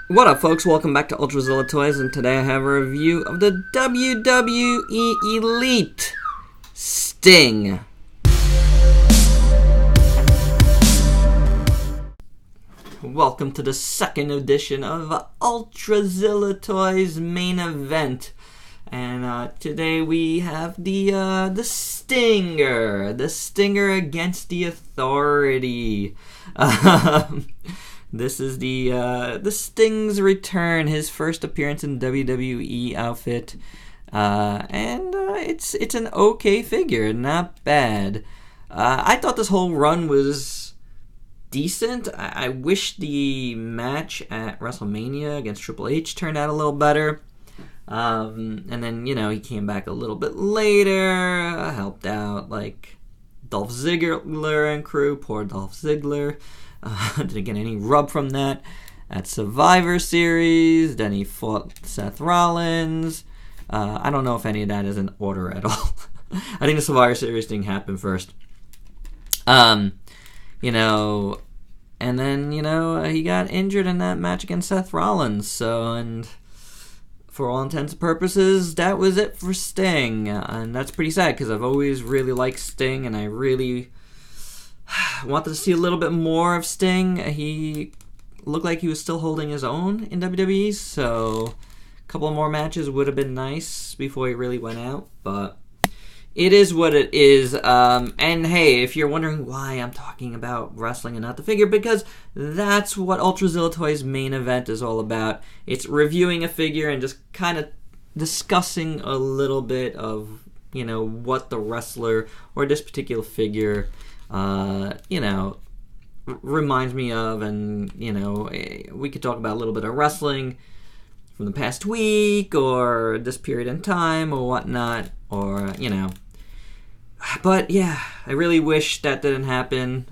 What up, folks? Welcome back to ULTRAZILLA Toys, and today I have a review of the WWE Elite Sting. Welcome to the second edition of ULTRAZILLA Toys Main Event. And today we have the Stinger. The Stinger against the Authority. This is the Sting's return, his first appearance in WWE outfit, and it's an okay figure, not bad. I thought this whole run was decent. I wish the match at WrestleMania against Triple H turned out a little better. And then, he came back a little bit later, helped out like Dolph Ziggler and crew. Poor Dolph Ziggler. Didn't get any rub from that at Survivor Series. Then he fought Seth Rollins. I don't know if any of that is in order at all. I think the Survivor Series thing happened first. And then, he got injured in that match against Seth Rollins. So, and for all intents and purposes, that was it for Sting. And that's pretty sad because I've always really liked Sting, and I really wanted to see a little bit more of Sting. He looked like he was still holding his own in WWE, so a couple more matches would have been nice before he really went out, but it is what it is. And hey, if you're wondering why I'm talking about wrestling and not the figure, because that's what ULTRAZILLA Toys Main Event is all about. It's reviewing a figure and just kind of discussing a little bit of, what the wrestler or this particular figure reminds me of, and, we could talk about a little bit of wrestling from the past week, or this period in time, or whatnot, or, But, yeah, I really wish that didn't happen.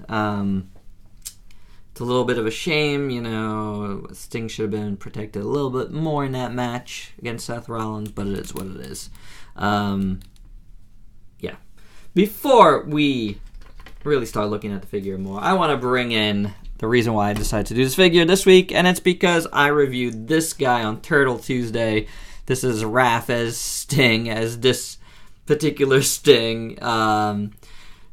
It's a little bit of a shame, Sting should have been protected a little bit more in that match against Seth Rollins, but it is what it is. Yeah. Before we really start looking at the figure more, I want to bring in the reason why I decided to do this figure this week, and it's because I reviewed this guy on Turtle Tuesday. This is Raph as Sting, as this particular Sting.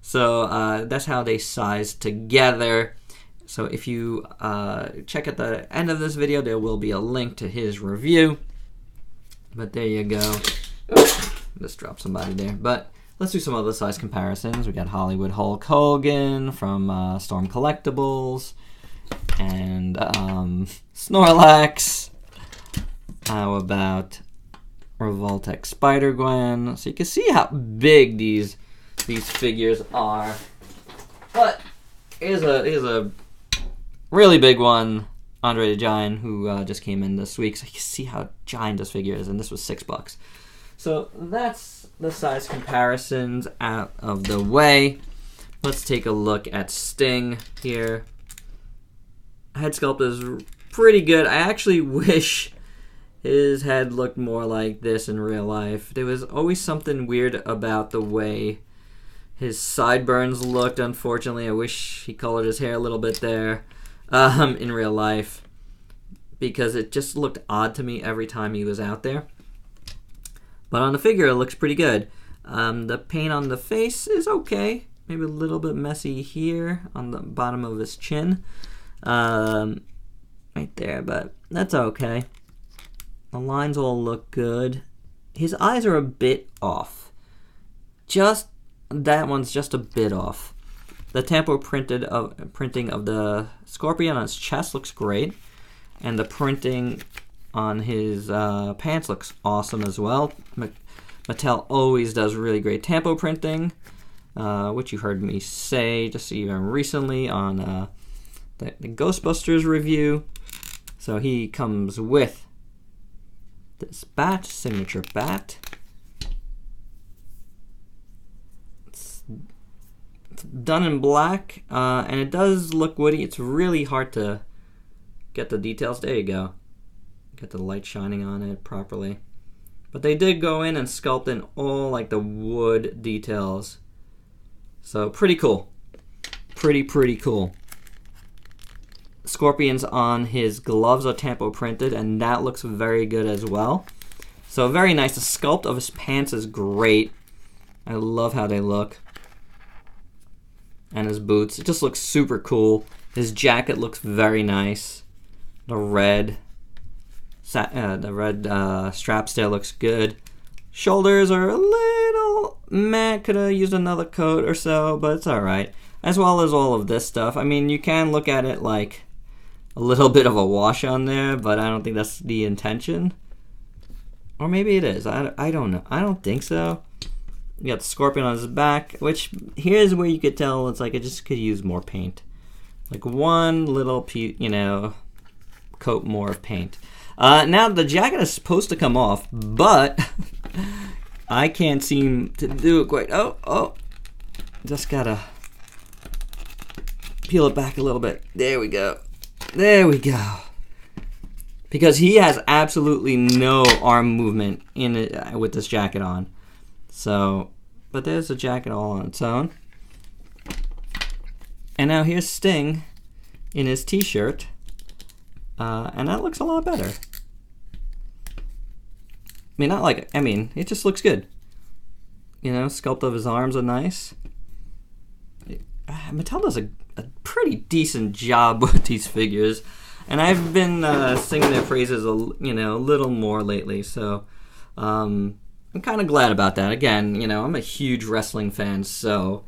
So that's how they size together. So if you check at the end of this video, there will be a link to his review. But there you go. Just dropped somebody there. But let's do some other size comparisons. We got Hollywood Hulk Hogan from Storm Collectibles, and Snorlax. How about Revoltech Spider-Gwen? So you can see how big these figures are. But here's a really big one, Andre the Giant, who just came in this week. So you can see how giant this figure is, and this was $6. So that's the size comparisons out of the way. Let's take a look at Sting here. Head sculpt is pretty good. I actually wish his head looked more like this in real life. There was always something weird about the way his sideburns looked, unfortunately. I wish he colored his hair a little bit there in real life, because it just looked odd to me every time he was out there. But on the figure, it looks pretty good. The paint on the face is okay. Maybe a little bit messy here on the bottom of his chin. Right there, but that's okay. The lines all look good. His eyes are a bit off. That one's just a bit off. The tempo printing of the scorpion on his chest looks great. And the printing on his pants looks awesome as well. Mattel always does really great tampo printing, which you heard me say just even recently on the Ghostbusters review. So he comes with this bat, signature bat. It's done in black, and it does look woody. It's really hard to get the details. There you go. Get the light shining on it properly. But they did go in and sculpt in all like the wood details. So pretty cool. Pretty cool. scorpions on his gloves are tampo printed, and that looks very good as well. So very nice. The sculpt of his pants is great. I love how they look. And his boots. It just looks super cool. His jacket looks very nice. The red straps there looks good. Shoulders are a little meh. Could have used another coat or so, but it's alright. As well as all of this stuff. I mean, you can look at it like a little bit of a wash on there, but I don't think that's the intention. Or maybe it is. I don't know. I don't think so. You got the scorpion on his back, which here's where you could tell it's like it just could use more paint. Like one little piece, you know, coat more of paint. Now the jacket is supposed to come off, but I can't seem to do it quite. Oh, just gotta peel it back a little bit. There we go. There we go. Because he has absolutely no arm movement in it with this jacket on. So, but there's the jacket all on its own. And now here's Sting in his t-shirt. And that looks a lot better. I mean, it just looks good. You know, sculpt of his arms are nice. Mattel does a pretty decent job with these figures. And I've been singing their praises a little more lately. So, I'm kind of glad about that. Again, you know, I'm a huge wrestling fan, so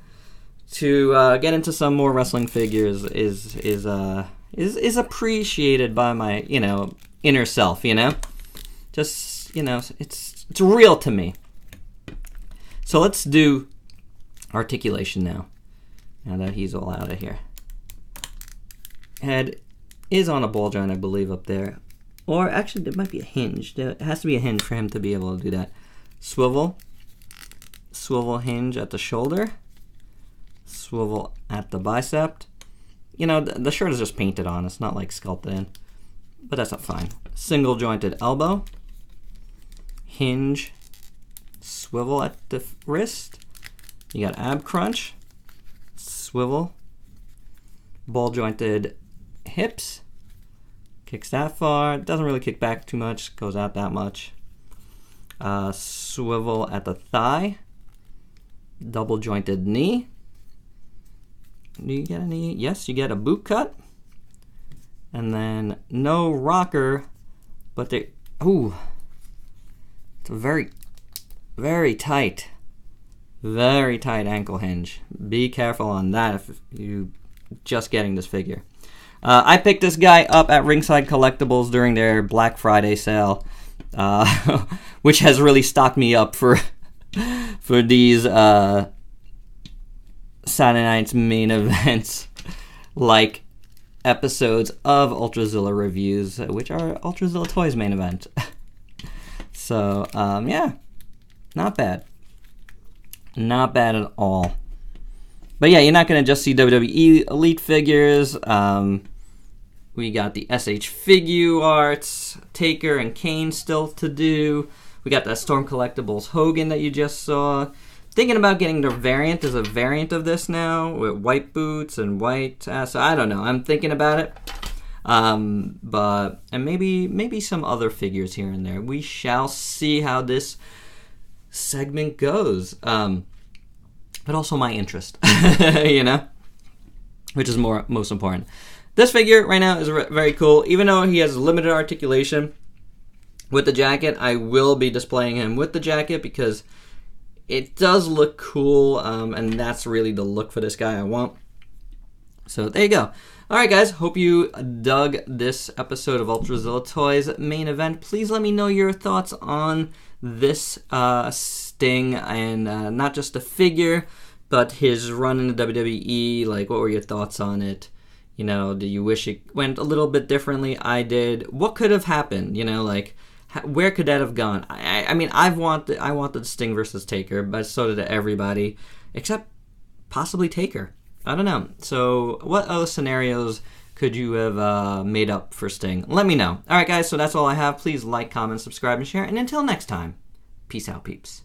to get into some more wrestling figures is appreciated by my, you know, inner self, you know? Just, you know, it's real to me. So let's do Articulation now that he's all out of here. Head is on a ball joint, I believe, up there. Or actually, there might be a hinge. There has to be a hinge for him to be able to do that. Swivel hinge at the shoulder, swivel at the bicep. You know, the shirt is just painted on. It's not like sculpted in, but that's not fine. Single jointed elbow, hinge, swivel at the wrist. You got ab crunch, swivel, ball jointed hips. Kicks that far. Doesn't really kick back too much. Goes out that much. Swivel at the thigh, double jointed knee. Do you get a knee? Yes, you get a boot cut. And then no rocker, but it's a very, very tight ankle hinge. Be careful on that if you just getting this figure. I picked this guy up at Ringside Collectibles during their Black Friday sale. Which has really stocked me up for these Saturday night's main events, like episodes of ULTRAZILLA Reviews, which are ULTRAZILLA Toys Main Event. So, yeah, not bad. Not bad at all. But yeah, you're not going to just see WWE Elite figures. We got the SH Figuarts, Taker and Kane still to do. We got that Storm Collectibles Hogan that you just saw. Thinking about getting the variant. There's a variant of this now with white boots and white. So I don't know. I'm thinking about it. And maybe some other figures here and there. We shall see how this segment goes. But also my interest, you know, which is most important. This figure right now is very cool. Even though he has limited articulation with the jacket, I will be displaying him with the jacket because it does look cool, and that's really the look for this guy I want. So there you go. All right, guys. Hope you dug this episode of ULTRAZILLA Toys Main Event. Please let me know your thoughts on this Sting, and not just the figure, but his run in the WWE. Like, what were your thoughts on it? You know, do you wish it went a little bit differently? I did. What could have happened? You know, like, where could that have gone? I mean, I wanted Sting versus Taker, but so did everybody, except possibly Taker. I don't know. So, what other scenarios could you have made up for Sting? Let me know. All right, guys. So that's all I have. Please like, comment, subscribe, and share. And until next time, peace out, peeps.